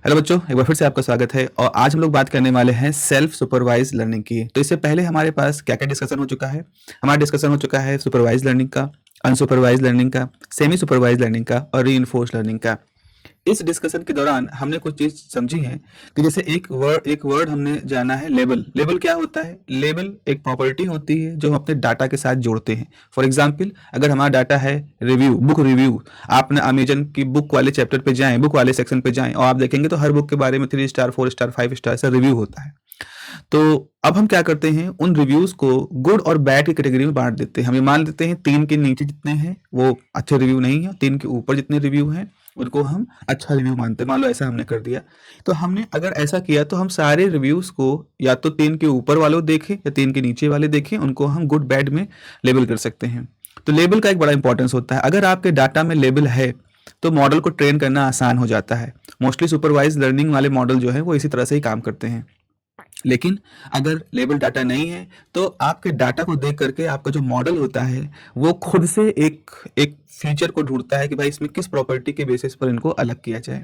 Hello बच्चों, एक बार फिर से आपका स्वागत है। और आज हम लोग बात करने वाले हैं सेल्फ सुपरवाइज लर्निंग की। तो इससे पहले हमारे पास क्या क्या डिस्कशन हो चुका है। हमारा डिस्कशन हो चुका है सुपरवाइज लर्निंग का, अनसुपरवाइज लर्निंग का, सेमी सुपरवाइज लर्निंग का और रीइंफोर्स लर्निंग का। इस डिस्कशन के दौरान हमने कुछ चीज समझी है कि जैसे एक वर्ड हमने जाना है, लेबल। लेबल क्या होता है? लेबल एक प्रॉपर्टी होती है जो हम अपने डाटा के साथ जोड़ते हैं। फॉर एग्जाम्पल, अगर हमारा डाटा है रिव्यू, बुक रिव्यू, आपने अमेजन की बुक वाले चैप्टर पे जाएं, बुक वाले सेक्शन पे जाएं और आप देखेंगे तो हर बुक के बारे में 3 स्टार, 4 स्टार, 5 स्टार ऐसा रिव्यू होता है। तो अब हम क्या करते हैं, उन रिव्यूज को गुड और बैड की कैटेगरी में बांट देते हैं। हम ये मान लेते हैं 3 के नीचे जितने हैं वो अच्छे रिव्यू नहीं है, 3 के ऊपर जितने रिव्यू हैं उनको हम अच्छा रिव्यू मानते हैं। मान लो ऐसा हमने कर दिया। तो हमने अगर ऐसा किया तो हम सारे रिव्यूज को या तो 3 के ऊपर वाले देखें या 3 के नीचे वाले देखें, उनको हम गुड बैड में लेबल कर सकते हैं। तो लेबल का एक बड़ा इंपॉर्टेंस होता है। अगर आपके डाटा में लेबल है तो मॉडल को ट्रेन करना आसान हो जाता है। मोस्टली सुपरवाइज लर्निंग वाले मॉडल जो है वो इसी तरह से ही काम करते हैं। लेकिन अगर लेबल डाटा नहीं है तो आपके डाटा को देख करके आपका जो मॉडल होता है वो खुद से एक एक फीचर को ढूंढता है कि भाई इसमें किस प्रॉपर्टी के बेसिस पर इनको अलग किया जाए।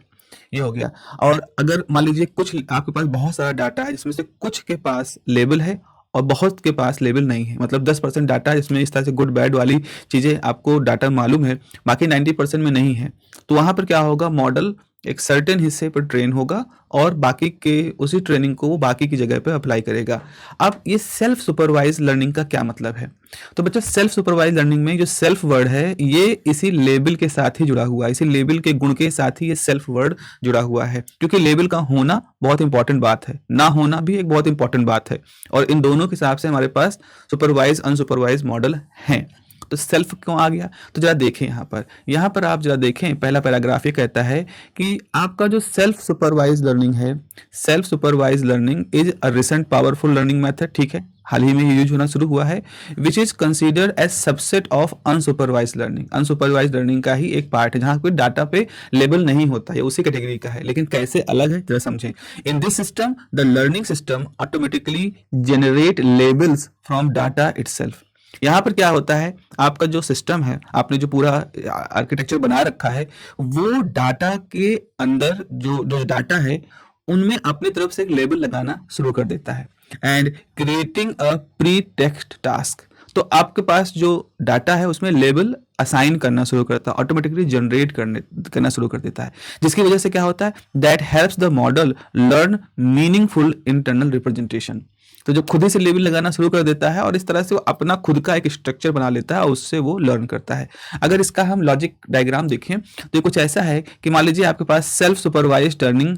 ये हो गया। और अगर मान लीजिए कुछ आपके पास बहुत सारा डाटा है जिसमें से कुछ के पास लेबल है और बहुत के पास लेबल नहीं है, मतलब 10% डाटा है जिसमें इस तरह से गुड बैड वाली चीज़ें आपको डाटा मालूम है, बाकी 90% में नहीं है। तो वहाँ पर क्या होगा, मॉडल एक सर्टेन हिस्से पर ट्रेन होगा और बाकी के उसी ट्रेनिंग को वो बाकी की जगह पे अप्लाई करेगा। अब ये सेल्फ सुपरवाइज लर्निंग का क्या मतलब है? तो बच्चा, सेल्फ सुपरवाइज लर्निंग में जो सेल्फ वर्ड है ये इसी लेबल के साथ ही जुड़ा हुआ है, इसी लेबल के गुण के साथ ही ये सेल्फ वर्ड जुड़ा हुआ है। क्योंकि लेबल का होना बहुत इंपॉर्टेंट बात है, ना होना भी एक बहुत इंपॉर्टेंट बात है। और इन दोनों के हिसाब से हमारे पास सुपरवाइज अनसुपरवाइज मॉडल हैं। तो सेल्फ क्यों आ गया? तो जरा देखें यहाँ पर आप जरा देखें, पहला पैराग्राफ ये कहता है कि आपका जो सेल्फ सुपरवाइज लर्निंग है, self supervise learning is a recent powerful learning method. ठीक है, हाल ही में ये यूज होना शुरू हुआ है। Which is considered as subset of unsupervised learning. Unsupervised learning का ही एक पार्ट है जहां कोई डाटा पे लेबल नहीं होता है, उसी कैटेगरी का है। लेकिन कैसे अलग है जरा समझें। In this system the learning system automatically generate labels from data itself. यहाँ पर क्या होता है, आपका जो सिस्टम है, आपने जो पूरा आर्किटेक्चर बना रखा है, वो डाटा के अंदर जो जो डाटा है उनमें अपनी तरफ से एक लेबल लगाना शुरू कर देता है। And creating a pre text task. तो आपके पास जो डाटा है उसमें लेबल असाइन करना शुरू करता है, ऑटोमेटिकली जनरेट करना शुरू कर देता है। जिसकी वजह से क्या होता है, that helps the model learn meaningful internal representation. तो जो खुद ही से लेबल लगाना शुरू कर देता है और इस तरह से वो अपना खुद का एक स्ट्रक्चर बना लेता है और उससे वो लर्न करता है। अगर इसका हम लॉजिक डायग्राम देखें तो ये कुछ ऐसा है कि मान लीजिए आपके पास self supervise learning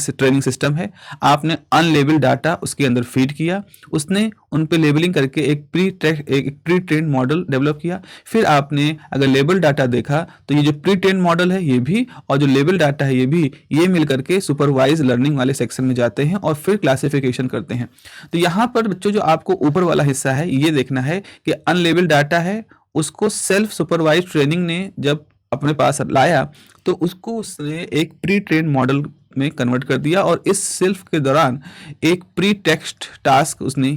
training system है। आपने अनलेबल्ड डाटा उसके अंदर फीड किया, उसने उन पे लेबलिंग करके एक प्री ट्रेन मॉडल डेवलप किया। फिर आपने अगर लेबल डाटा देखा तो ये जो प्री ट्रेन मॉडल है ये भी और जो लेबल डाटा है ये भी, ये मिल करके सुपरवाइज लर्निंग वाले सेक्शन में जाते हैं और फिर क्लासिफिकेशन करते हैं। तो यहाँ पर बच्चों जो आपको ऊपर वाला हिस्सा है ये देखना है कि अनलेबल्ड डाटा है, उसको सेल्फ सुपरवाइज ट्रेनिंग ने जब अपने पास लाया तो उसको उसने एक प्री ट्रेन मॉडल में कन्वर्ट कर दिया और इस सेल्फ के दौरान एक प्री टेक्स्ट टास्क उसने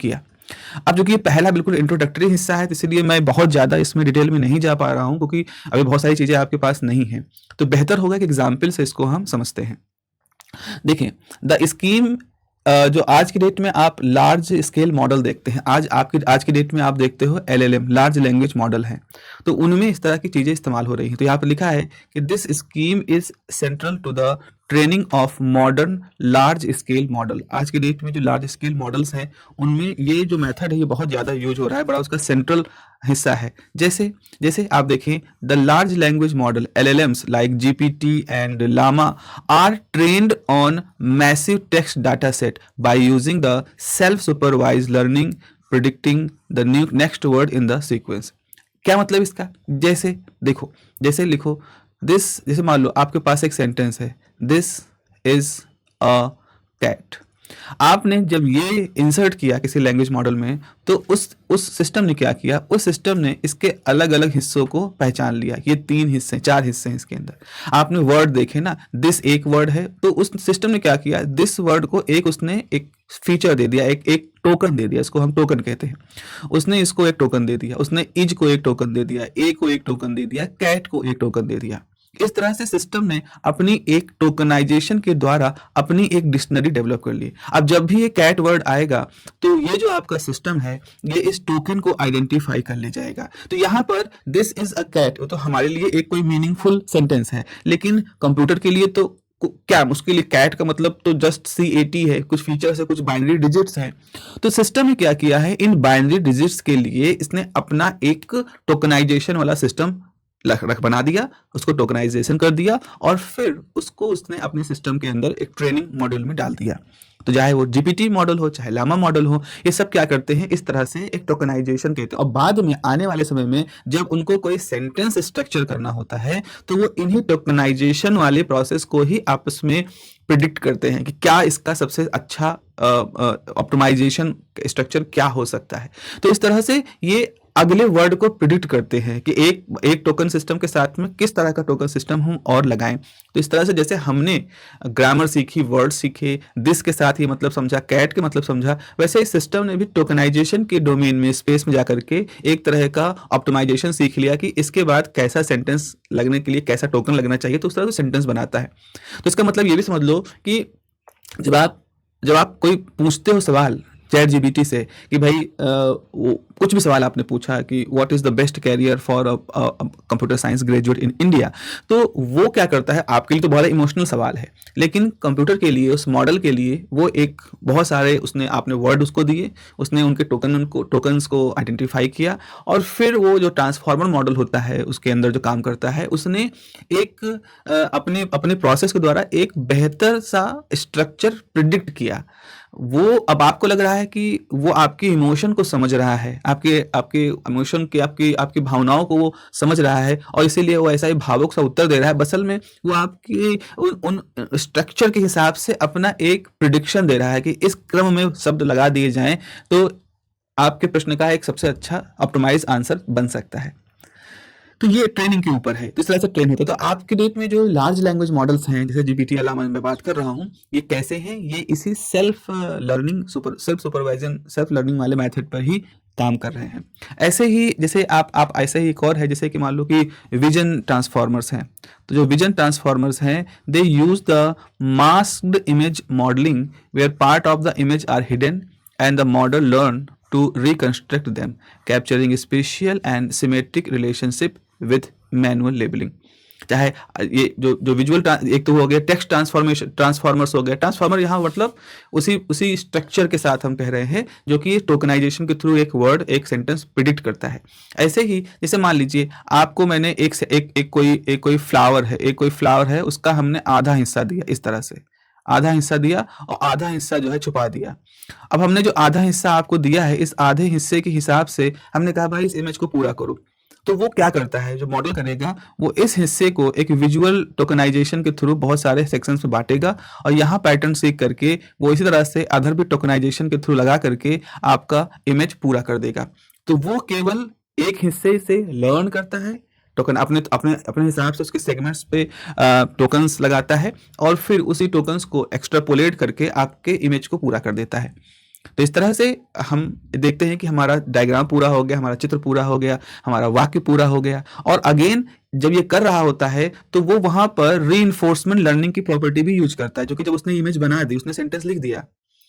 किया। अब जो कि ये पहला बिल्कुल इंट्रोडक्टरी हिस्सा है, तो इसलिए मैं बहुत ज़्यादा इसमें डिटेल में नहीं जा पा रहा हूँ क्योंकि अभी बहुत सारी चीज़ें आपके पास नहीं हैं। तो बेहतर होगा कि एग्जाम्पल से इसको हम समझते हैं। देखिए, द स्कीम जो आज की डेट में आप लार्ज स्केल मॉडल देखते हैं, आज की डेट में आप देखते हो LLM, लार्ज लैंग्वेज मॉडल है, तो उनमें इस तरह की चीज़ें इस्तेमाल हो रही हैं। तो यहाँ पर लिखा है कि this scheme is central to the training of modern large scale model. आज की डेट में जो लार्ज स्केल मॉडल्स हैं उनमें ये जो मेथड है ये बहुत ज़्यादा यूज हो रहा है, बड़ा उसका सेंट्रल हिस्सा है। जैसे जैसे आप देखें, the large language model LLMs like GPT and Llama are trained on massive text data set by using the self supervise learning predicting the new next word in the sequence. क्या मतलब इसका? जैसे देखो, जैसे लिखो दिस, जैसे मान लो आपके पास एक सेंटेंस है, दिस इज अ कैट। आपने जब ये इंसर्ट किया किसी लैंग्वेज मॉडल में तो उस सिस्टम ने क्या किया, उस सिस्टम ने इसके अलग अलग हिस्सों को पहचान लिया। ये 4 हिस्से हैं इसके अंदर। आपने वर्ड देखे ना, दिस एक वर्ड है, तो उस सिस्टम ने क्या किया, दिस वर्ड को उसने एक फीचर दे दिया, एक टोकन दे दिया, इसको हम टोकन कहते हैं। उसने इसको एक टोकन दे दिया, उसने इज को एक टोकन दे दिया, ए को एक टोकन दे दिया, कैट को एक टोकन दे दिया। इस तरह से सिस्टम ने अपनी एक टोकनाइजेशन के द्वारा अपनी एक डिक्शनरी डेवलप कर ली। अब जब भी ये कैट वर्ड आएगा तो ये जो आपका सिस्टम है ये इस टोकन को आइडेंटिफाई कर ले जाएगा। तो यहाँ पर दिस इज अ कैट तो हमारे लिए एक कोई मीनिंगफुल सेंटेंस है, लेकिन कंप्यूटर के लिए तो क्या उसके लिए कैट का मतलब तो जस्ट CAT है, कुछ फीचर्स है, कुछ बाइनरी डिजिट्स हैं। तो सिस्टम ने क्या किया है, इन बाइनरी डिजिट्स के लिए इसने अपना एक टोकनाइजेशन वाला सिस्टम रख बना दिया, उसको टोकनाइजेशन कर दिया और फिर उसको उसने अपने सिस्टम के अंदर एक ट्रेनिंग मॉड्यूल में डाल दिया। तो चाहे वो GPT मॉडल हो, चाहे लामा मॉडल हो, ये सब क्या करते हैं, इस तरह से एक टोकनाइजेशन कहते हैं। और बाद में आने वाले समय में जब उनको कोई सेंटेंस स्ट्रक्चर करना होता है तो वो इन्हीं टोकनाइजेशन वाले प्रोसेस को ही आपस में प्रिडिक्ट करते हैं कि क्या इसका सबसे अच्छा ऑप्टिमाइजेशन स्ट्रक्चर क्या हो सकता है। तो इस तरह से ये अगले वर्ड को प्रिडिक्ट करते हैं कि एक टोकन सिस्टम के साथ में किस तरह का टोकन सिस्टम हम और लगाएं। तो इस तरह से जैसे हमने ग्रामर सीखी, वर्ड सीखे, दिस के साथ ये मतलब समझा, कैट के मतलब समझा, वैसे इस सिस्टम ने भी टोकनाइजेशन के डोमेन में, स्पेस में जाकर के एक तरह का ऑप्टिमाइजेशन सीख लिया कि इसके बाद कैसा सेंटेंस लगने के लिए कैसा टोकन लगना चाहिए, तो उस तरह से सेंटेंस बनाता है। तो इसका मतलब ये भी समझ लो कि जब आप कोई पूछते हो सवाल चैट GPT से कि भाई कुछ भी सवाल आपने पूछा कि what is the best career for computer science graduate in India, तो वो क्या करता है, आपके लिए तो बहुत इमोशनल सवाल है, लेकिन कंप्यूटर के लिए, उस मॉडल के लिए वो एक बहुत सारे आपने वर्ड उसको दिए, उसने उनके टोकन्स को आइडेंटिफाई किया और फिर वो जो ट्रांसफॉर्मर मॉडल होता है उसके अंदर जो काम करता है, उसने एक अपने प्रोसेस के द्वारा एक बेहतर सा स्ट्रक्चर प्रिडिक्ट किया। वो अब आपको लग रहा है कि वो आपकी इमोशन को समझ रहा है, आपके इमोशन के आपकी भावनाओं को वो समझ रहा है और इसीलिए वो ऐसा ही भावुक सा उत्तर दे रहा है। असल में वो आपकी उन स्ट्रक्चर के हिसाब से अपना एक प्रिडिक्शन दे रहा है कि इस क्रम में शब्द लगा दिए जाएं तो आपके प्रश्न का एक सबसे अच्छा ऑप्टिमाइज आंसर बन सकता है। तो ये ट्रेनिंग के ऊपर है, तो इस तरह से ट्रेन होता है। तो आज के डेट में जो लार्ज लैंग्वेज मॉडल्स हैं जैसे GPT अलामा मैं बात कर रहा हूँ, ये कैसे हैं, ये इसी सेल्फ लर्निंग वाले मेथड पर ही काम कर रहे हैं। ऐसे ही जैसे आप ऐसे ही एक और है, जैसे कि मान लो कि विजन ट्रांसफॉर्मर्स हैं। तो जो विजन ट्रांसफॉर्मर्स हैं they use the masked image modelling where part of the image are hidden and the model learn to reconstruct them, capturing spatial and symmetric relationship with manual labeling। चाहे ये जो visual, एक तो हो गया text transformers हो गया। Transformer यहाँ मतलब उसी स्ट्रक्चर के साथ हम कह रहे हैं जो कि टोकनाइजेशन के थ्रू एक वर्ड, एक सेंटेंस प्रिडिक्ट करता है। ऐसे ही जैसे मान लीजिए आपको मैंने एक कोई फ्लावर है, उसका हमने आधा हिस्सा दिया, इस तरह से आधा हिस्सा दिया और आधा हिस्सा जो है छुपा दिया। अब हमने जो आधा हिस्सा आपको दिया है, इस आधे हिस्से के हिसाब से हमने कहा भाई इस इमेज को पूरा करो। तो वो क्या करता है, जो मॉडल करेगा वो इस हिस्से को एक विजुअल टोकनाइजेशन के थ्रू बहुत सारे सेक्शंस में बांटेगा और यहाँ पैटर्न सीख करके वो इसी तरह से अदर भी टोकनाइजेशन के थ्रू लगा करके आपका इमेज पूरा कर देगा। तो वो केवल एक हिस्से से लर्न करता है, टोकन अपने हिसाब से उसके सेगमेंट्स पे टोकन्स लगाता है और फिर उसी टोकन्स को एक्सट्रापोलेट करके आपके इमेज को पूरा कर देता है। तो इस तरह से हम देखते हैं कि हमारा डायग्राम पूरा हो गया, हमारा चित्र पूरा हो गया, हमारा वाक्य पूरा हो गया। और अगेन जब ये कर रहा होता है तो वो वहां पर रीइंफोर्समेंट लर्निंग की प्रॉपर्टी भी यूज करता है, जो कि जब उसने इमेज बना दी, उसने सेंटेंस लिख दिया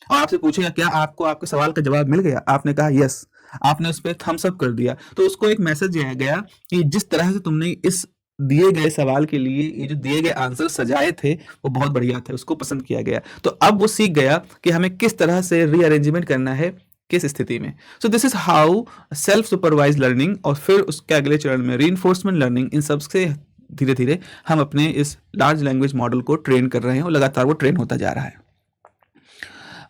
और आपसे पूछेगा क्या आपको आपके सवाल का जवाब मिल गया, आपने कहा यस, आपने उस पर थम्स अप कर दिया, तो उसको एक मैसेज दिया गया कि जिस तरह से तुमने इस दिए गए सवाल के लिए ये जो दिए गए आंसर सजाए थे वो बहुत बढ़िया थे, उसको पसंद किया गया। तो अब वो सीख गया कि हमें किस तरह से रीअरेंजमेंट करना है किस स्थिति में। So this is how self supervise learning और फिर उसके अगले चरण में रीइंफोर्समेंट लर्निंग, इन सब से धीरे धीरे हम अपने इस लार्ज लैंग्वेज मॉडल को ट्रेन कर रहे हैं और लगातार वो ट्रेन होता जा रहा है।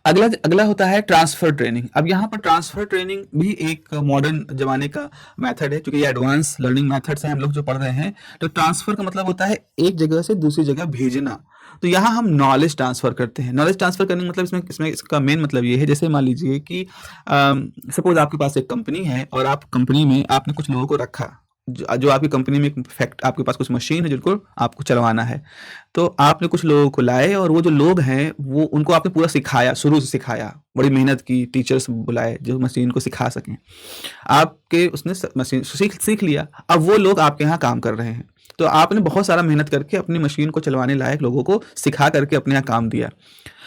अगला होता है ट्रांसफर ट्रेनिंग। अब यहाँ पर ट्रांसफर ट्रेनिंग भी एक मॉडर्न जमाने का मेथड है, क्योंकि ये एडवांस लर्निंग मेथड्स हैं हम लोग जो पढ़ रहे हैं। तो ट्रांसफर का मतलब होता है एक जगह से दूसरी जगह भेजना। तो यहाँ हम नॉलेज ट्रांसफर करते हैं। नॉलेज ट्रांसफर करने का मतलब इसमें इसका मेन मतलब ये है, जैसे मान लीजिए कि सपोज आपके पास एक कंपनी है और आप कंपनी में आपने कुछ लोगों को रखा, जो आपकी कंपनी में फैक्ट, आपके पास कुछ मशीन है जिनको आपको चलवाना है। तो आपने कुछ लोगों को लाए और वो जो लोग हैं वो उनको आपने पूरा सिखाया, शुरू से सिखाया, बड़ी मेहनत की, टीचर्स बुलाए जो मशीन को सिखा सकें। आपके उसने मशीन सीख लिया, अब वो लोग आपके यहाँ काम कर रहे हैं। तो आपने बहुत सारा मेहनत करके अपनी मशीन को चलवाने लायक लोगों को सिखा करके अपने यहाँ काम दिया।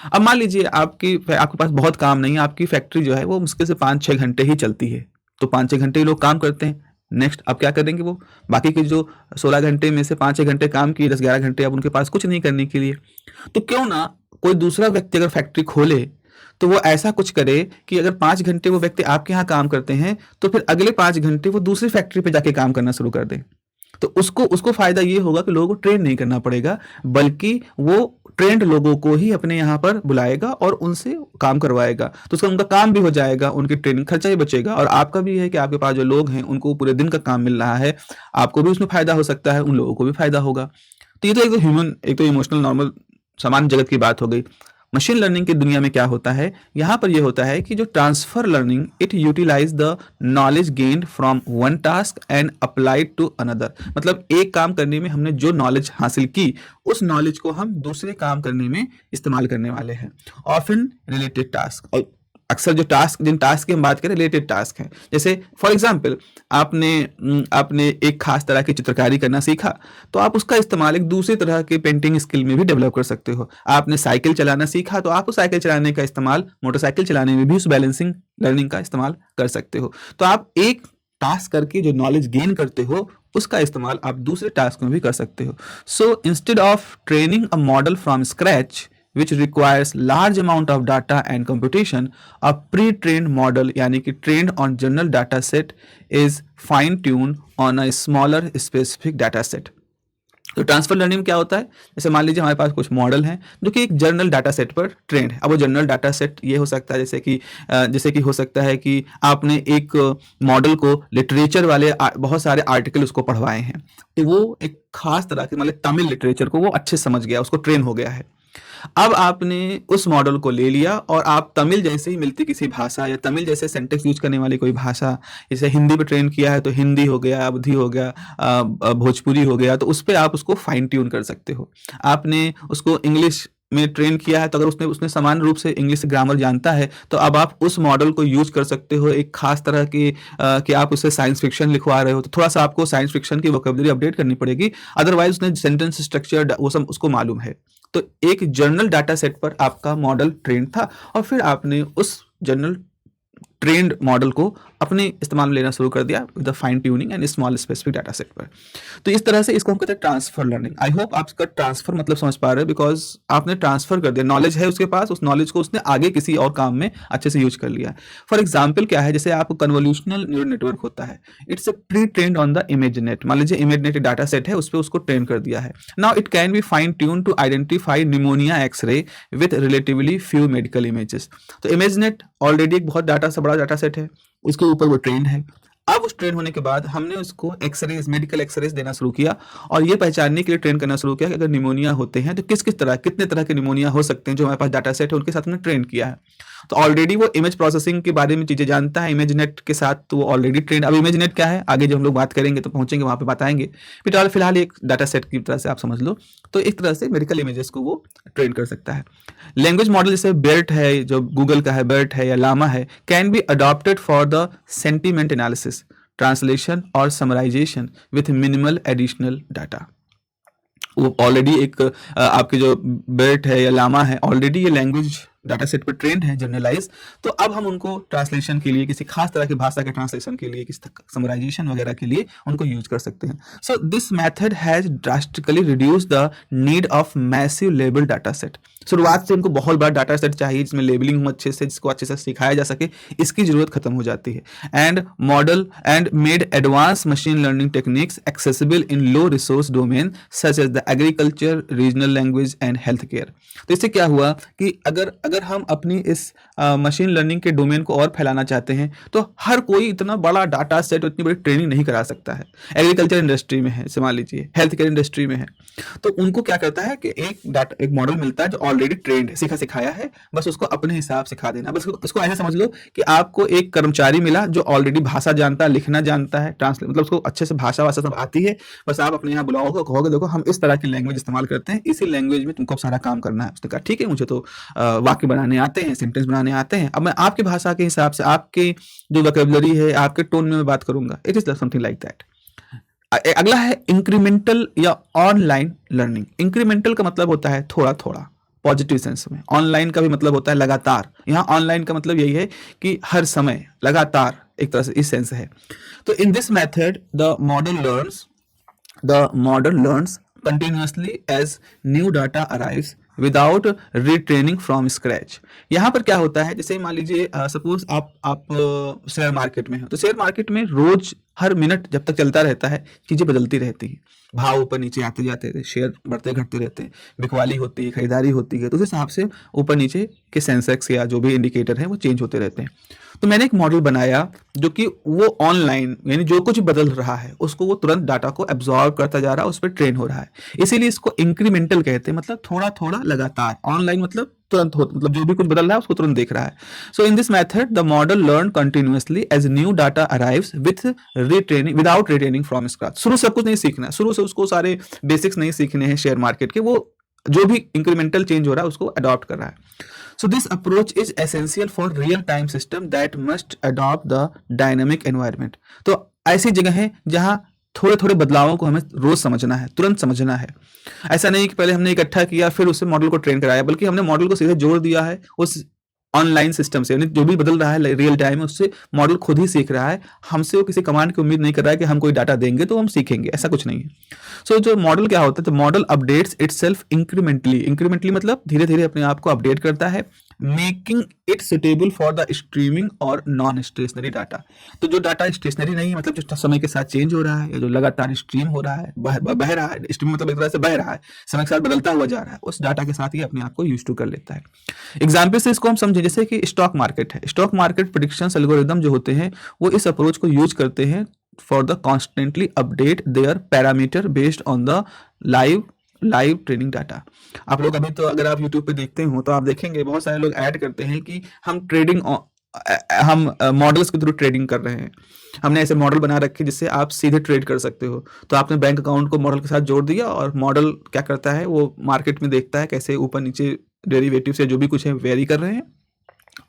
अब मान लीजिए आपके पास बहुत काम नहीं है, आपकी फैक्ट्री जो है वो मुश्किल से 5-6 घंटे ही चलती है, तो 5-6 घंटे ही लोग काम करते हैं। नेक्स्ट अब क्या करेंगे वो? बाकी के जो 16 घंटे में से 5-6 घंटे काम किए, 10-11 घंटे अब उनके पास कुछ नहीं करने के लिए। तो क्यों ना कोई दूसरा व्यक्ति अगर फैक्ट्री खोले, तो वो ऐसा कुछ करे कि अगर 5 घंटे वो व्यक्ति आपके यहाँ काम करते हैं, तो फिर अगले 5 घंटे वो दूसरी फैक्ट्री पे जाके काम करना शुरू कर दें। तो उसको उसको फ़ायदा ये होगा कि लोगों को ट्रेन नहीं करना पड़ेगा, बल्कि वो ट्रेंड लोगों को ही अपने यहाँ पर बुलाएगा और उनसे काम करवाएगा। तो उसका उनका काम भी हो जाएगा, उनकी ट्रेनिंग खर्चा भी बचेगा, और आपका भी है कि आपके पास जो लोग हैं उनको पूरे दिन का काम मिल रहा है, आपको भी उसमें फ़ायदा हो सकता है, उन लोगों को भी फ़ायदा होगा। तो ये तो एक तो इमोशनल नॉर्मल सामान्य जगत की बात हो गई। मशीन लर्निंग की दुनिया में क्या होता है? यहाँ पर ये होता है कि जो transfer learning, it utilise the knowledge gained from one task and applied to another. मतलब एक काम करने में हमने जो नॉलेज हासिल की, उस नॉलेज को हम दूसरे काम करने में इस्तेमाल करने वाले हैं। ऑफन रिलेटेड टास्क, और अक्सर जिन टास्क की हम बात करें, रिलेटेड टास्क हैं। जैसे फॉर एग्जाम्पल आपने एक खास तरह की चित्रकारी करना सीखा, तो आप उसका इस्तेमाल एक दूसरी तरह के पेंटिंग स्किल में भी डेवलप कर सकते हो। आपने साइकिल चलाना सीखा, तो आप उस साइकिल चलाने का इस्तेमाल मोटरसाइकिल चलाने में भी उस बैलेंसिंग लर्निंग का इस्तेमाल कर सकते हो। तो आप एक टास्क करके जो नॉलेज गेन करते हो, उसका इस्तेमाल आप दूसरे टास्क में भी कर सकते हो। So instead of training a model from scratch which requires large amount of data and computation, a pre-trained model यानी कि trained on general data set is fine-tuned on a smaller specific data set। तो transfer learning में क्या होता है? जैसे मान लीजिए हमारे पास कुछ मॉडल हैं जो कि एक जनरल डाटा सेट पर ट्रेंड है। अब वो जनरल डाटा सेट ये हो सकता है जैसे कि हो सकता है कि आपने एक मॉडल को लिटरेचर वाले बहुत सारे आर्टिकल उसको पढ़वाए हैं, तो वो एक खास तरह के मतलब तमिल लिटरेचर को वो अच्छे समझ गया, उसको ट्रेन हो गया है। अब आपने उस मॉडल को ले लिया और आप तमिल जैसे ही मिलती किसी भाषा या तमिल जैसे सेंटेक्स यूज करने वाली कोई भाषा, जैसे हिंदी पे ट्रेन किया है तो हिंदी हो गया, अवधी हो गया, भोजपुरी हो गया, तो उस पर आप उसको फाइन ट्यून कर सकते हो। आपने उसको इंग्लिश में ट्रेन किया है, तो अगर उसने समान रूप से इंग्लिश ग्रामर जानता है, तो अब आप उस मॉडल को यूज कर सकते हो एक खास तरह की कि आप उसे साइंस फिक्शन लिखवा रहे हो, तो थोड़ा सा आपको साइंस फिक्शन की वोकैबुलरी अपडेट करनी पड़ेगी, अदरवाइज उसने सेंटेंस स्ट्रक्चर वो सब उसको मालूम है। तो एक जनरल डाटा सेट पर आपका मॉडल ट्रेन था, और फिर आपने उस जनरल ट्रेंड मॉडल को अपने इस्तेमाल में लेना शुरू कर दिया with the fine tuning and small specific data set पर। तो इस तरह से इसको हम कहते हैं ट्रांसफर लर्निंग। आई होप आप इसका ट्रांसफर मतलब समझ पा रहे हो, बिकॉज आपने ट्रांसफर कर दिया, नॉलेज है उसके पास, उस नॉलेज को उसने आगे किसी और काम में अच्छे से यूज कर लिया। फॉर एग्जाम्पल क्या है, जैसे आपको कन्वोल्यूशनल न्यूरल नेटवर्क होता है, it's pre trained on the ImageNet. मान लीजिए इमेजनेट डाटा सेट है, उस पर उसको ट्रेन कर दिया है। Now it can be fine tune to identify pneumonia X ray with relatively few medical images. तो इमेजनेट ऑलरेडी एक बहुत बड़ा डाटा सेट है, उसके ऊपर वो ट्रेंड है। अब उस ट्रेन होने के बाद हमने उसको एक्सरेज, मेडिकल एक्सरेज देना शुरू किया, और ये पहचानने के लिए ट्रेन करना शुरू किया कि अगर निमोनिया होते हैं तो कितने तरह के निमोनिया हो सकते हैं, जो हमारे पास डाटा सेट है उनके साथ हमने ट्रेन किया है। तो ऑलरेडी वो इमेज प्रोसेसिंग के बारे में चीज़ें जानता है इमेजनेट के साथ, तो वो ऑलरेडी ट्रेंड। अब इमेजनेट क्या है, आगे जब हम लोग बात करेंगे तो पहुंचेंगे वहाँ पे बताएंगे, फिलहाल एक डाटा सेट की तरह से आप समझ लो। तो इस तरह से मेडिकल इमेजेस को वो ट्रेन कर सकता है। लैंग्वेज मॉडल जैसे बेर्ट है, जो गूगल का है, बेर्ट है या लामा है, can be adopted for the sentiment analysis, translation और summarisation with minimal additional data. वो ऑलरेडी एक आपके जो बेर्ट है या लामा है, ऑलरेडी ये लैंग्वेज डाटा सेट पर ट्रेंड है, जनरलाइज। तो अब हम उनको ट्रांसलेशन के लिए, किसी खास तरह की भाषा के ट्रांसलेशन के लिए, किसी समराइजेशन वगैरह के लिए उनको यूज कर सकते हैं। So this method has drastically reduce the need of massive label data set. शुरुआत से उनको बहुत बड़ा डाटा सेट चाहिए जिसमें लेबलिंग हो अच्छे से, जिसको अच्छे से सिखाया जा सके, इसकी जरूरत खत्म हो जाती है। And made advance machine learning techniques accessible in low resource domain such as the agriculture, regional language and health care. तो इससे क्या हुआ कि अगर हम अपनी इस मशीन लर्निंग के डोमेन को और फैलाना चाहते हैं, तो हर कोई इतना बड़ा डाटा सेट, इतनी बड़ी ट्रेनिंग नहीं करा सकता है। एग्रीकल्चर इंडस्ट्री में है, मान लीजिए हेल्थ केयर इंडस्ट्री में है, तो उनको क्या करता है कि एक मॉडल मिलता है जो ऑलरेडी ट्रेंड है, सीखा सिखाया है, बस उसको अपने हिसाब सिखा देना। बस उसको ऐसा समझ लो कि आपको एक कर्मचारी मिला जो ऑलरेडी भाषा जानता है, लिखना जानता है, ट्रांसलेट मतलब उसको अच्छे से भाषा सब आती है, बस आप अपने यहाँ बुलाओगे, कहोगे देखो हम इस तरह की लैंग्वेज इस्तेमाल करते हैं, इसी लैंग्वेज में तुमको सारा काम करना है। उसने कहा ठीक है, मुझे तो वाक्य बनाने आते हैं, सेंटेंस बनाने आते हैं, अब मैं आपकी भाषा के हिसाब से, आपके जो वोकैबुलरी है, आपके टोन में मैं बात करूंगा। It is something like that. अगला है इंक्रीमेंटल या ऑनलाइन लर्निंग। इंक्रीमेंटल का मतलब होता है थोड़ा थोड़ा, पॉजिटिव सेंस में। ऑनलाइन का भी मतलब होता है लगातार। यहाँ ऑनलाइन का मतलब यही है कि हर समय, लगातार, एक तरह से इस सेंस है। तो इन this method the model learns continuously as new data arrives without retraining from scratch। यहाँ पर क्या होता है, जैसे मान लीजिए सपोज आप शेयर मार्केट में हो, तो शेयर मार्केट में रोज हर मिनट जब तक चलता रहता है चीजें बदलती रहती हैं, भाव ऊपर नीचे आते जाते हैं, शेयर बढ़ते घटते रहते हैं, बिकवाली होती है, खरीदारी होती है, तो उस हिसाब से ऊपर नीचे के सेंसेक्स या जो भी इंडिकेटर है वो चेंज होते रहते हैं। तो मैंने एक मॉडल बनाया जो कि वो ऑनलाइन, यानी जो कुछ बदल रहा है उसको वो तुरंत डाटा को एब्जॉर्ब करता जा रहा है, उस पर ट्रेन हो रहा है। इसीलिए इसको इंक्रीमेंटल कहते हैं, मतलब थोड़ा थोड़ा लगातार। ऑनलाइन मतलब तुरंत हो, मतलब जो भी कुछ बदल रहा है उसको तुरंत देख रहा है। So in this method the model learn continuously as new data arrives with retraining without retraining from scratch. शुरू से सब कुछ नहीं सीखना है, शुरू से उसको सारे बेसिक्स नहीं सीखने हैं शेयर मार्केट के, वो जो भी इंक्रीमेंटल चेंज हो रहा है उसको अडॉप्ट कर रहा है। So this approach is essential for real-time system that must adopt the dynamic environment। तो ऐसी जगह है जहां थोड़े थोड़े बदलावों को हमें रोज समझना है, तुरंत समझना है। ऐसा नहीं कि पहले हमने इकट्ठा किया फिर उससे मॉडल को ट्रेन कराया, बल्कि हमने मॉडल को सीधे जोड़ दिया है उस ऑनलाइन सिस्टम से, यानी जो भी बदल रहा है रियल टाइम में उससे मॉडल खुद ही सीख रहा है। हमसे वो किसी कमांड की उम्मीद नहीं कर रहा है कि हम कोई डाटा देंगे तो हम सीखेंगे, ऐसा कुछ नहीं है। सो जो मॉडल क्या होता है, तो model updates itself incrementally. Incrementally मतलब धीरे धीरे अपने आप को अपडेट करता है, making it suitable for the streaming और नॉन स्टेशनरी डाटा। तो जो डाटा स्टेशनरी नहीं है, मतलब जो समय के साथ चेंज हो रहा है या जो लगातार स्ट्रीम हो रहा है, बह रहा है, स्ट्रीम मतलब एक तरह से बह रहा है, समय के साथ बदलता हुआ जा रहा है, उस डाटा के साथ ही अपने आप को यूज टू कर लेता है। एग्जाम्पल से इसको हम समझें, जैसे कि स्टॉक मार्केट है। स्टॉक मार्केट प्रेडिक्शन एल्गोरिदम जो होते हैं वो इस अप्रोच को यूज करते हैं for the constantly update their parameter based on the live training data. आप लोग अभी तो अगर आप यूट्यूब पे देखते हो तो आप देखेंगे बहुत सारे लोग ऐड करते हैं कि हम मॉडल्स के थ्रू ट्रेडिंग कर रहे हैं। हमने ऐसे मॉडल बना रखे जिससे आप सीधे ट्रेड कर सकते हो। तो आपने बैंक अकाउंट को मॉडल के साथ जोड़ दिया और मॉडल क्या करता है, वो मार्केट में देखता है कैसे ऊपर नीचे डेरिवेटिव से जो भी कुछ है वेरी कर रहे हैं,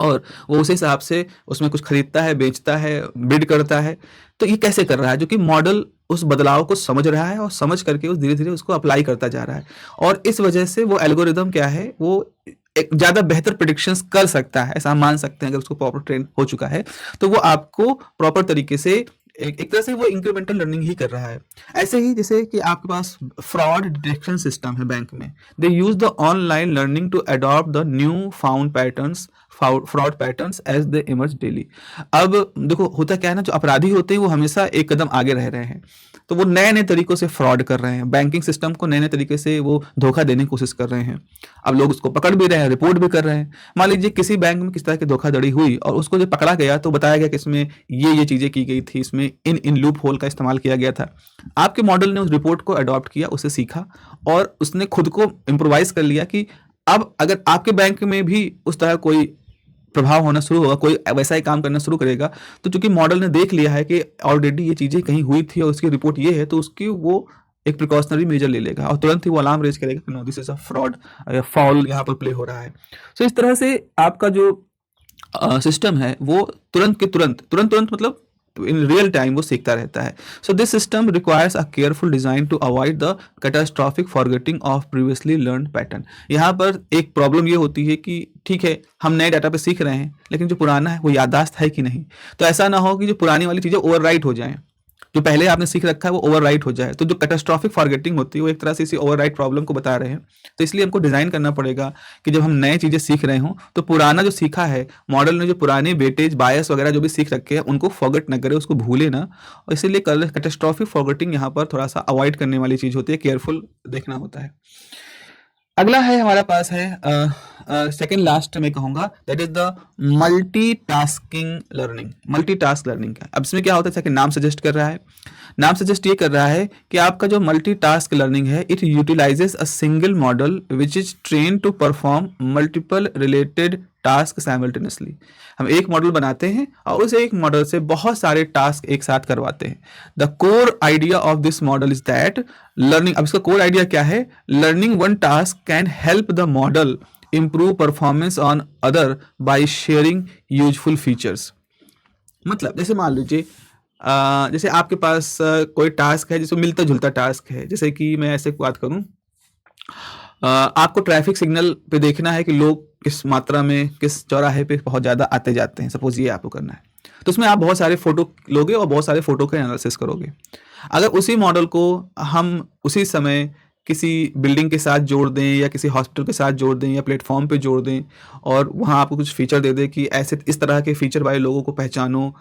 और वो उस हिसाब से उसमें कुछ खरीदता है, बेचता है, बिड करता है। तो ये कैसे कर रहा है, जो कि मॉडल उस बदलाव को समझ रहा है और समझ करके उस धीरे धीरे उसको अप्लाई करता जा रहा है, और इस वजह से वो एल्गोरिदम क्या है, वो एक ज़्यादा बेहतर प्रिडिक्शंस कर सकता है, ऐसा हम मान सकते हैं। अगर उसको प्रॉपर ट्रेन हो चुका है तो वो आपको प्रॉपर तरीके से एक तरह से वो इंक्रीमेंटल लर्निंग ही कर रहा है। ऐसे ही जैसे कि आपके पास फ्रॉड डिटेक्शन सिस्टम है बैंक में, they use the online learning to adopt the new found patterns, fraud patterns as they emerge daily. अब देखो होता क्या है ना, जो अपराधी होते हैं वो हमेशा एक कदम आगे रह रहे हैं, तो वो नए नए तरीकों से फ्रॉड कर रहे हैं, बैंकिंग सिस्टम को नए नए तरीके से वो धोखा देने की कोशिश कर रहे हैं। अब लोग उसको पकड़ भी रहे हैं, रिपोर्ट भी कर रहे हैं। मान लीजिए किसी बैंक में किस तरह की धोखाधड़ी हुई और उसको जब पकड़ा गया तो बताया गया कि इसमें ये चीजें की गई थी, इसमें इन लूप होल का इस्तेमाल किया गया था। आपके मॉडल ने उस रिपोर्ट को अडॉप्ट किया, उसे सीखा और उसने खुद को इम्प्रोवाइज कर लिया कि अब अगर आपके बैंक में भी उस तरह कोई प्रभाव होना शुरू होगा, कोई वैसा ही काम करना शुरू करेगा, तो चूंकि मॉडल ने देख लिया है कि ऑलरेडी ये चीजें कहीं हुई थी और उसकी रिपोर्ट ये है, तो उसकी वो एक प्रिकॉशनरी मेजर ले लेगा और तुरंत ही वो अलार्म रेज करेगा कि no this is a fraud, fall यहाँ पर प्ले हो रहा है। सो इस तरह से आपका जो सिस्टम है वो तुरंत के तुरंत मतलब इन रियल टाइम वो सीखता रहता है। So this system requires a careful design to avoid the catastrophic forgetting of previously learn pattern. यहाँ पर एक प्रॉब्लम ये होती है कि ठीक है हम नए डाटा पे सीख रहे हैं, लेकिन जो पुराना है वो याददाश्त है कि नहीं। तो ऐसा ना हो कि जो पुरानी वाली चीज़ें ओवरराइट हो जाएं, जो पहले आपने सीख रखा है वो ओवरराइट हो जाए। तो जो कैटास्ट्रॉफिक फॉरगेटिंग होती है वो एक तरह से इसी ओवरराइट प्रॉब्लम को बता रहे हैं। तो इसलिए हमको डिज़ाइन करना पड़ेगा कि जब हम नए चीज़ें सीख रहे हों तो पुराना जो सीखा है मॉडल ने, जो पुराने वेटेज बायस वगैरह जो भी सीख रखे हैं उनको फॉरगेट ना करे, उसको भूले ना। और इसीलिए कैटास्ट्रॉफिक फॉरगेटिंग यहाँ पर थोड़ा सा अवॉइड करने वाली चीज़ होती है, केयरफुल देखना होता है। अगला है हमारा पास है सेकेंड लास्ट में कहूँगा, that is the multitasking learning. Multitask learning का अब इसमें क्या होता है, जैसे कि नाम सजेस्ट कर रहा है, नाम सजेस्ट ये कर रहा है कि आपका जो मल्टीटास्क लर्निंग है, it utilises a single model which is train to perform multiple related task simultaneously. हम एक मॉडल बनाते हैं और उस एक मॉडल से बहुत सारे टास्क एक साथ करवाते हैं। The core idea of this model is that learning, अब इसका कोर आइडिया क्या है, learning one task can help the model improve performance on other by sharing useful features। मतलब जैसे मान लीजिए जैसे आपके पास कोई टास्क है जिसमें मिलता-जुलता टास्क है, जैसे कि मैं ऐसे बात करूँ, आपको ट्रैफिक सिग्नल पे देखना है कि लोग किस मात्रा में किस चौराहे पे बहुत ज़्यादा आते-जाते हैं, सपोज़ ये आपको करना है। तो उसमें आप बहुत सारे फ़ोटो लोगे और बहुत सारे फ़ोटो का एनालिसिस करोगे। अगर उसी मॉडल को हम उसी समय किसी बिल्डिंग के साथ जोड़ दें या किसी हॉस्पिटल के साथ जोड़ दें या प्लेटफ़ॉर्म पे जोड़ दें और वहाँ आपको कुछ फ़ीचर दे दें कि ऐसे इस तरह के फ़ीचर वाले लोगों को पहचानो,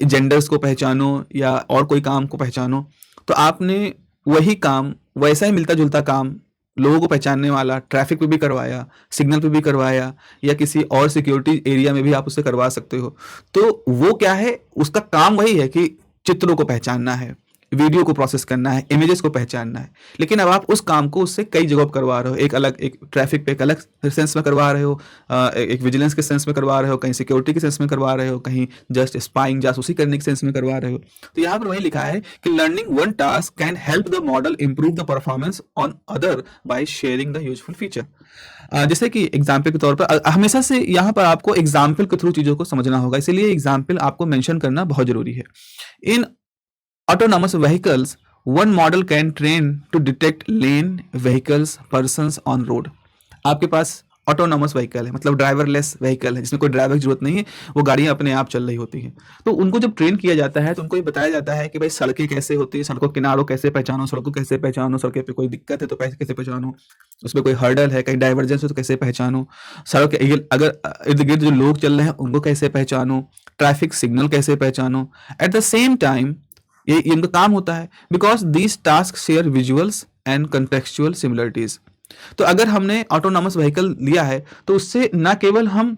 जेंडर्स को पहचानो या और कोई काम को पहचानो, तो आपने वही काम, वैसा ही मिलता-जुलता काम लोगों को पहचानने वाला ट्रैफ़िक पे भी करवाया, सिग्नल पे भी करवाया या किसी और सिक्योरिटी एरिया में भी आप उससे करवा सकते हो। तो वो क्या है, उसका काम वही है कि चित्रों को पहचानना है, वीडियो को प्रोसेस करना है, इमेजेस को पहचानना है। लेकिन अब आप उस काम को उससे कई जगहों पे करवा रहे हो। एक ट्रैफ़िक पे एक अलग सेंस में करवा रहे हो, एक विजिलेंस के सेंस में करवा रहे हो, कहीं सिक्योरिटी के सेंस में करवा रहे हो, कहीं जस्ट स्पाइंग जासूसी करने के सेंस में करवा रहे हो। तो यहाँ पर वही लिखा है कि learning one task can help the model improve the performance on other by sharing the useful feature. जैसे कि एग्जाम्पल के तौर पर हमेशा से यहाँ पर आपको एग्जाम्पल के थ्रू चीज़ों को समझना होगा, इसीलिए एग्जाम्पल आपको मेंशन करना बहुत ज़रूरी है। इन autonomous vehicles, one model can train to detect lane, vehicles, persons on road। आपके पास ऑटोनॉमस व्हीकल है, मतलब ड्राइवरलेस व्हीकल है, जिसमें कोई ड्राइवर की जरूरत नहीं है, वो गाड़ियां अपने आप चल रही होती हैं। तो उनको जब ट्रेन किया जाता है तो उनको ये बताया जाता है कि भाई सड़कें कैसे होती है, सड़कों किनारों कैसे पहचानो, सड़कों कैसे पहचानो, सड़कें पे कोई दिक्कत है तो कैसे पहचानो, उसमें कोई हर्डल है, कहीं डाइवर्जेंस है तो कैसे पहचानो, सड़क अगर इर्द गिर्द जो लोग चल रहे हैं उनको कैसे पहचानो, ट्रैफिक सिग्नल कैसे पहचानो। एट द सेम टाइम ये इनका काम होता है, because these task share visuals and contextual similarities. तो अगर हमने ऑटोनॉमस व्हीकल लिया है तो उससे ना केवल हम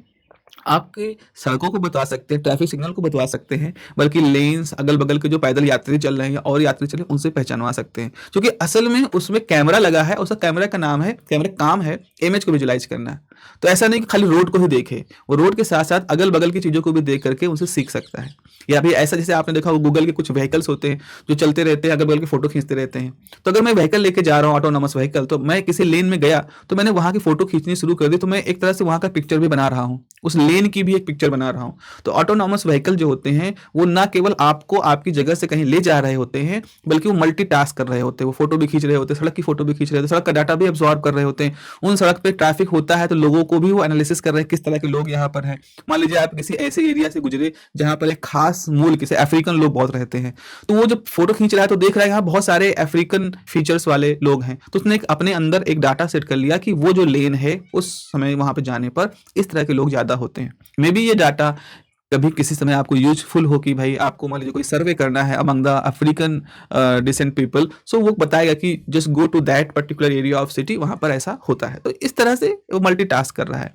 आपके सड़कों को बता सकते हैं, ट्रैफिक सिग्नल को बतवा सकते हैं, बल्कि लेन्स, अगल बगल के जो पैदल यात्री चल रहे हैं या और यात्री चल रहे हैं उनसे पहचानवा सकते हैं, क्योंकि असल में उसमें कैमरा लगा है, उसका कैमरा का नाम है, कैमरा काम है इमेज को विजुलाइज करना। तो ऐसा नहीं कि खाली रोड को ही देखे, वो रोड के साथ साथ अगल बगल की चीज़ों को भी देख करके उनसे सीख सकता है। या फिर ऐसा जैसे आपने देखा गूगल के कुछ व्हीकल्स होते हैं जो चलते रहते हैं, अगल बगल की फोटो खींचते रहते हैं। तो अगर मैं व्हीकल लेके जा रहा हूँ ऑटोनॉमस व्हीकल, तो मैं किसी लेन में गया तो मैंने वहाँ की फोटो खींचनी शुरू कर दी, तो मैं एक तरह से वहाँ का पिक्चर भी बना रहा हूँ, उस लेन की भी एक पिक्चर बना रहा हूँ। तो ऑटोनॉमस व्हीकल जो होते हैं वो ना केवल आपको आपकी जगह से कहीं ले जा रहे होते हैं, बल्कि वो मल्टीटास्क कर रहे होते हैं, वो फोटो भी खींच रहे होते हैं, सड़क की फोटो भी खींच रहे होते हैं, सड़क का डाटा भी अब्सॉर्ब कर रहे होते हैं। उन सड़क पे ट्रैफिक होता है तो लोगों को भी वो एनालिसिस कर रहे हैं किस तरह के लोग यहाँ पर हैं। मान लीजिए आप किसी ऐसे एरिया से गुजरे जहाँ पर एक खास मूल किसी अफ्रीकन लोग बहुत रहते हैं, तो वो जब फोटो खींच रहा है तो देख रहा है यहाँ बहुत सारे अफ्रीकन फीचर्स वाले लोग हैं, तो उसने अपने अंदर एक डाटा सेट कर लिया कि वो जो लेन है उस समय वहां पे जाने पर इस तरह के लोग ज्यादा होते हैं। मे बी ये डाटा कभी किसी समय आपको यूजफुल हो कि भाई आपको मान लीजिए कोई सर्वे करना है among the African descent people, so वो बताएगा कि just go to that particular area of city, वहां पर ऐसा होता है। तो इस तरह से वो मल्टीटास्क कर रहा है।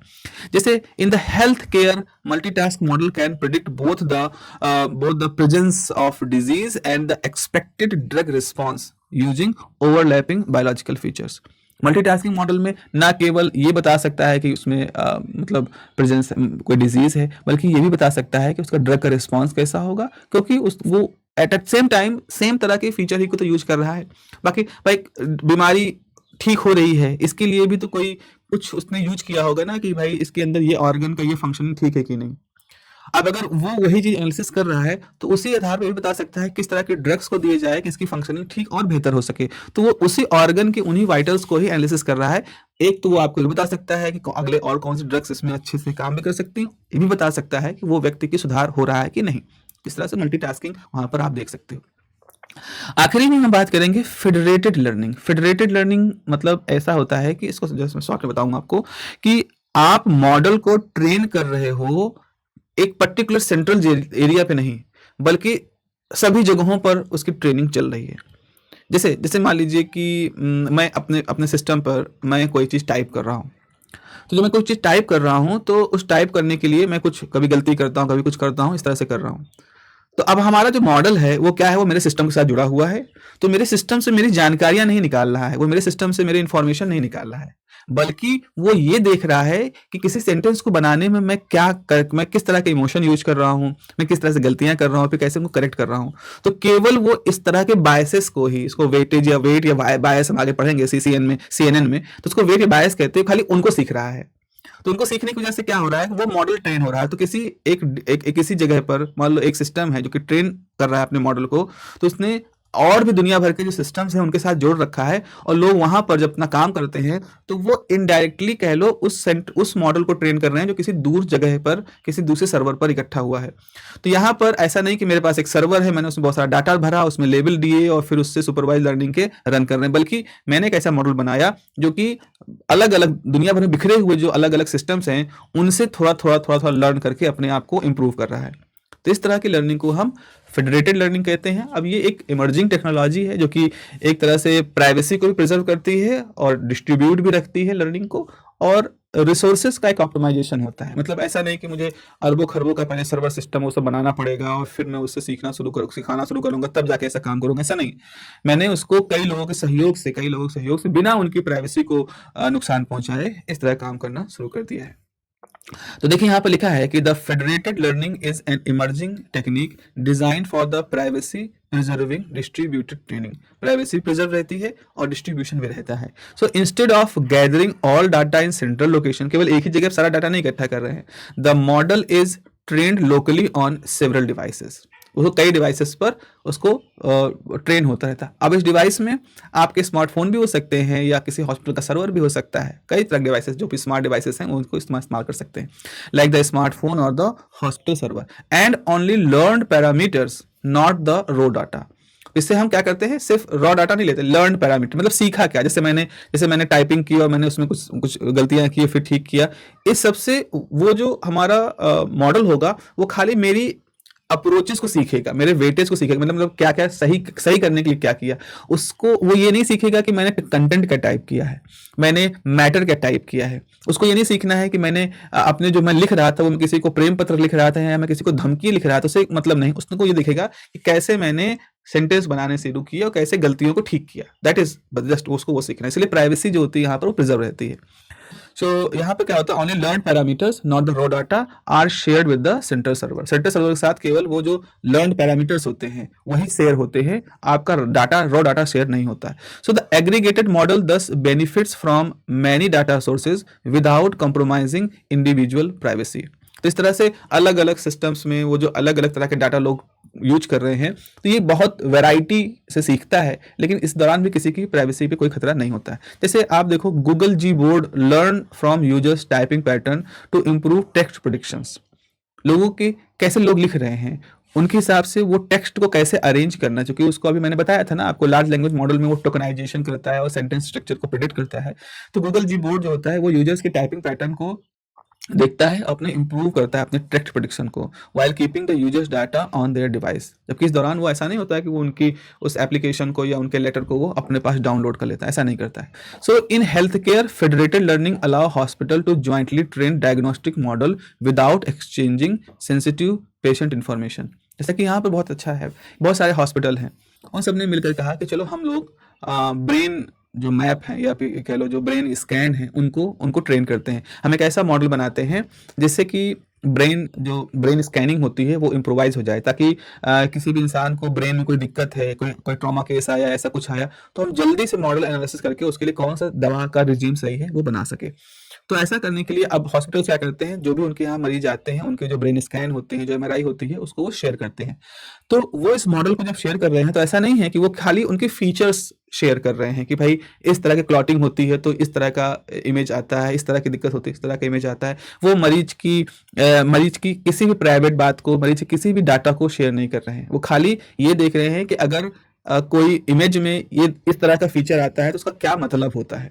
जैसे in the health care multitask model can predict both the presence of disease and the expected drug response using overlapping biological features. Multitasking model में ना केवल ये बता सकता है कि उसमें मतलब प्रेजेंस कोई डिजीज है, बल्कि ये भी बता सकता है कि उसका ड्रग का रिस्पॉन्स कैसा होगा, क्योंकि उस वो एट सेम टाइम सेम तरह के फीचर ही को तो यूज कर रहा है। बाकी भाई बीमारी ठीक हो रही है, इसके लिए भी तो कोई कुछ उसने यूज किया होगा ना कि भाई इसके अंदर ये ऑर्गन का ये फंक्शन ठीक है कि नहीं। अब अगर वो वही चीज एनालिसिस कर रहा है तो उसी आधार पर भी बता सकता है किस तरह के ड्रग्स को दिए जाए कि इसकी फंक्शनिंग ठीक और बेहतर हो सके। तो वो उसी ऑर्गन के उन्हीं वाइटल्स को ही एनालिसिस कर रहा है। एक तो वो आपको ये बता सकता है कि अगले और कौन से ड्रग्स इसमें अच्छे से काम भी कर सकती हैं, ये भी बता सकता है कि वो व्यक्ति की सुधार हो रहा है कि नहीं। इस तरह से मल्टीटास्किंग वहां पर आप देख सकते हो। आखिरी में हम बात करेंगे फेडरेटेड लर्निंग। फेडरेटेड लर्निंग मतलब ऐसा होता है कि इसको जैसे मैं शॉर्ट में बताऊंगा आपको कि आप मॉडल को ट्रेन कर रहे हो एक पर्टिकुलर सेंट्रल एरिया पे नहीं, बल्कि सभी जगहों पर उसकी ट्रेनिंग चल रही है। जैसे जैसे मान लीजिए कि मैं अपने अपने सिस्टम पर मैं कोई चीज़ टाइप कर रहा हूँ, तो जब मैं कोई चीज़ टाइप कर रहा हूँ तो उस टाइप करने के लिए मैं कुछ कभी गलती करता हूँ, कभी कुछ करता हूँ, इस तरह से कर रहा हूँ। तो अब हमारा जो मॉडल है वो क्या है, वो मेरे सिस्टम के साथ जुड़ा हुआ है। तो मेरे सिस्टम से मेरी जानकारियां नहीं निकाल रहा है, वो मेरे सिस्टम से मेरी इंफॉर्मेशन नहीं निकाल रहा है, बल्कि वो ये देख रहा है कि किसी सेंटेंस को बनाने में मैं किस तरह के इमोशन यूज कर रहा हूँ, मैं किस तरह से गलतियां कर रहा हूँ, फिर कैसे उनको करेक्ट कर रहा हूँ। तो केवल वो इस तरह के बायसेस को ही, इसको वेटेज या वेट या बायस हम आगे पढ़ेंगे सीएनएन में, तो उसको वेट या बायस कहते हैं, खाली उनको सीख रहा है। तो उनको सीखने की वजह से क्या हो रहा है, वो मॉडल ट्रेन हो रहा है। तो किसी किसी जगह पर मान लो एक सिस्टम है जो कि ट्रेन कर रहा है अपने मॉडल को, तो उसने और भी दुनिया भर के जो सिस्टम्स हैं उनके साथ जोड़ रखा है, और लोग वहां पर जब अपना काम करते हैं तो वो इनडायरेक्टली कह लो उस मॉडल को ट्रेन कर रहे हैं जो किसी दूर जगह पर किसी दूसरे सर्वर पर इकट्ठा हुआ है। तो यहाँ पर ऐसा नहीं कि मेरे पास एक सर्वर है, मैंने उसमें बहुत सारा डाटा भरा, उसमें लेबल दिए और फिर उससे सुपरवाइज लर्निंग के रन कर रहे हैं, बल्कि मैंने एक ऐसा मॉडल बनाया जो कि अलग अलग दुनिया भर में बिखरे हुए जो अलग अलग सिस्टम्स हैं उनसे थोड़ा लर्न करके अपने आप को इम्प्रूव कर रहा है। तो इस तरह की लर्निंग को हम फेडरेटेड लर्निंग कहते हैं। अब ये एक इमर्जिंग टेक्नोलॉजी है जो कि एक तरह से प्राइवेसी को भी प्रिजर्व करती है और डिस्ट्रीब्यूट भी रखती है लर्निंग को, और रिसोर्सेज का एक ऑप्टिमाइजेशन होता है। मतलब ऐसा नहीं कि मुझे अरबों खरबों का पहले सर्वर सिस्टम वो सब बनाना पड़ेगा और फिर मैं उससे सिखाना शुरू करूंगा तब जाके ऐसा काम करूंगा, ऐसा नहीं। मैंने उसको कई लोगों के सहयोग से बिना उनकी प्राइवेसी को नुकसान पहुंचाए इस तरह काम करना शुरू कर दिया है। तो देखिए यहाँ पर लिखा है कि the federated learning is an emerging technique design for the privacy preserving distributed training. Privacy preserve रहती है और डिस्ट्रीब्यूशन भी रहता है। So instead of gathering all data in central location, केवल एक ही जगह सारा डाटा नहीं इकट्ठा कर रहे हैं, the model is trained locally on several devices. उसको कई डिवाइसेस पर उसको ट्रेन होता रहता है। अब इस डिवाइस में आपके स्मार्टफोन भी हो सकते हैं या किसी हॉस्पिटल का सर्वर भी हो सकता है, कई तरह के डिवाइसेस जो भी स्मार्ट डिवाइसेस हैं उनको इस्तेमाल कर सकते हैं, लाइक द स्मार्टफोन और the hospital server, and only learn parameters not the raw data. इससे हम क्या करते हैं, सिर्फ रॉ डाटा नहीं लेते, लर्न पैरामीटर मतलब सीखा क्या, जैसे मैंने टाइपिंग की और मैंने उसमें कुछ कुछ गलतियां की फिर ठीक किया, इस सबसे वो जो हमारा मॉडल होगा वो खाली मेरी अप्रोचेस को सीखेगा, मेरे वेटेज को सीखेगा, मतलब क्या क्या सही सही करने के लिए क्या किया, उसको वो ये नहीं सीखेगा कि मैंने कंटेंट क्या टाइप किया है, मैंने मैटर क्या टाइप किया है। उसको ये नहीं सीखना है कि मैंने अपने जो मैं लिख रहा था वो मैं किसी को प्रेम पत्र लिख रहा था या मैं किसी को धमकी लिख रहा था, उससे मतलब नहीं। उसको ये देखेगा कि कैसे मैंने सेंटेंस बनाने शुरू किया और कैसे गलतियों को ठीक किया, दैट इज जस्ट उसको वो सीखना है। इसलिए प्राइवेसी जो होती है यहाँ पर वो प्रिजर्व रहती है। सो यहाँ पे क्या होता है, only learn parameters not the raw data are shared with the centre server. Centre server के साथ केवल वो जो लर्न पैरामीटर्स होते हैं वही शेयर होते हैं, आपका डाटा रॉ डाटा शेयर नहीं होता है। सो द एग्रीगेटेड मॉडल दस benefits from many data sources without compromising individual privacy. तो इस तरह से अलग अलग सिस्टम्स में वो जो अलग अलग तरह के डाटा लोग यूज कर रहे हैं, तो ये बहुत वैरायटी से सीखता है, लेकिन इस दौरान भी किसी की प्राइवेसी पे कोई खतरा नहीं होता है। जैसे आप देखो Google Gboard learn from users typing pattern to improve text predictions. लोगों के कैसे लोग लिख रहे हैं उनके हिसाब से वो टेक्स्ट को कैसे अरेंज करना, क्योंकि उसको अभी मैंने बताया था ना आपको, लार्ज लैंग्वेज मॉडल में वो टोकनाइजेशन करता है और सेंटेंस स्ट्रक्चर को प्रेडिक्ट करता है। तो गूगल जी बोर्ड जो होता है वो यूजर्स के टाइपिंग पैटर्न को देखता है, अपने इंप्रूव करता है अपने टेक्स्ट प्रेडिक्शन को, while keeping the users data on their device. जबकि इस दौरान वो ऐसा नहीं होता है कि वो उनकी उस एप्लीकेशन को या उनके लेटर को वो अपने पास डाउनलोड कर लेता है, ऐसा नहीं करता है। So in health care federated learning allow hospital to jointly train diagnostic model without exchanging sensitive patient information. जैसा कि यहाँ पर बहुत अच्छा है, बहुत सारे हॉस्पिटल हैं, उन सब ने मिलकर कहा कि चलो हम लोग ब्रेन जो मैप है या फिर कह लो जो ब्रेन स्कैन है उनको ट्रेन करते हैं। हम एक ऐसा मॉडल बनाते हैं जिससे कि ब्रेन स्कैनिंग होती है वो इम्प्रोवाइज हो जाए, ताकि किसी भी इंसान को ब्रेन में कोई दिक्कत है, कोई ट्रॉमा केस आया, ऐसा कुछ आया, तो हम जल्दी से मॉडल एनालिसिस करके उसके लिए कौन सा दवा का रिजीम सही है वो बना सके। तो ऐसा करने के लिए अब हॉस्पिटल क्या करते हैं, जो भी उनके यहाँ मरीज आते हैं उनके जो ब्रेन स्कैन होते हैं, जो एमआरआई होती है, उसको वो शेयर करते हैं। तो वो इस मॉडल को जब शेयर कर रहे हैं तो ऐसा नहीं है कि वो खाली उनके फीचर्स शेयर कर रहे हैं कि भाई इस तरह की क्लॉटिंग होती है तो इस तरह का इमेज आता है, इस तरह की दिक्कत होती है इस तरह का इमेज आता है। वो मरीज की किसी भी प्राइवेट बात को, मरीज की किसी भी डाटा को शेयर नहीं कर रहे हैं। वो खाली ये देख रहे हैं कि अगर कोई इमेज में ये इस तरह का फीचर आता है तो उसका क्या मतलब होता है।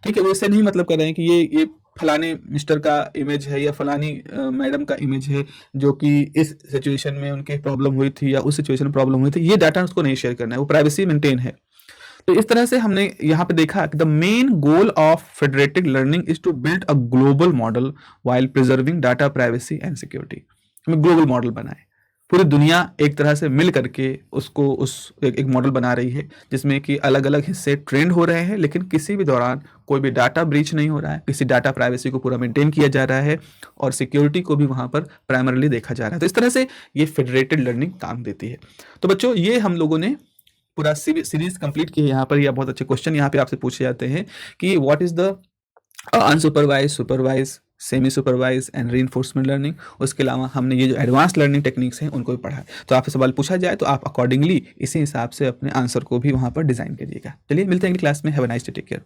ठीक है, वो इससे नहीं मतलब कर रहे हैं कि ये फलाने मिस्टर का इमेज है या फलानी मैडम का इमेज है जो कि इस सिचुएशन में उनके प्रॉब्लम हुई थी या उस सिचुएशन में प्रॉब्लम हुई थी, ये डाटा उसको नहीं शेयर करना है, वो प्राइवेसी मेंटेन है। तो इस तरह से हमने यहाँ पे देखा कि the main goal of federated learning is to build a global model while preserving data privacy and security. हमें ग्लोबल मॉडल बनाए, पूरी दुनिया एक तरह से मिल करके उसको एक मॉडल बना रही है जिसमें कि अलग अलग हिस्से ट्रेंड हो रहे हैं, लेकिन किसी भी दौरान कोई भी डाटा ब्रीच नहीं हो रहा है, किसी डाटा प्राइवेसी को पूरा मेंटेन किया जा रहा है और सिक्योरिटी को भी वहाँ पर प्राइमरीली देखा जा रहा है। तो इस तरह से ये फेडरेटेड लर्निंग काम देती है। तो बच्चों ये हम लोगों ने पूरा सीरीज कंप्लीट की है। यहाँ पर यह बहुत अच्छे क्वेश्चन यहाँ पे आपसे पूछे जाते हैं कि what is the unsupervised, supervised, semi supervised and reinforcement learning. उसके अलावा हमने ये जो एडवांस लर्निंग टेक्निक्स हैं उनको भी पढ़ा है। तो आपसे सवाल पूछा जाए तो आप अकॉर्डिंगली इसी हिसाब से अपने आंसर को भी वहाँ पर डिज़ाइन करिएगा। चलिए मिलते हैं अगली क्लास में। Have a nice day, take care.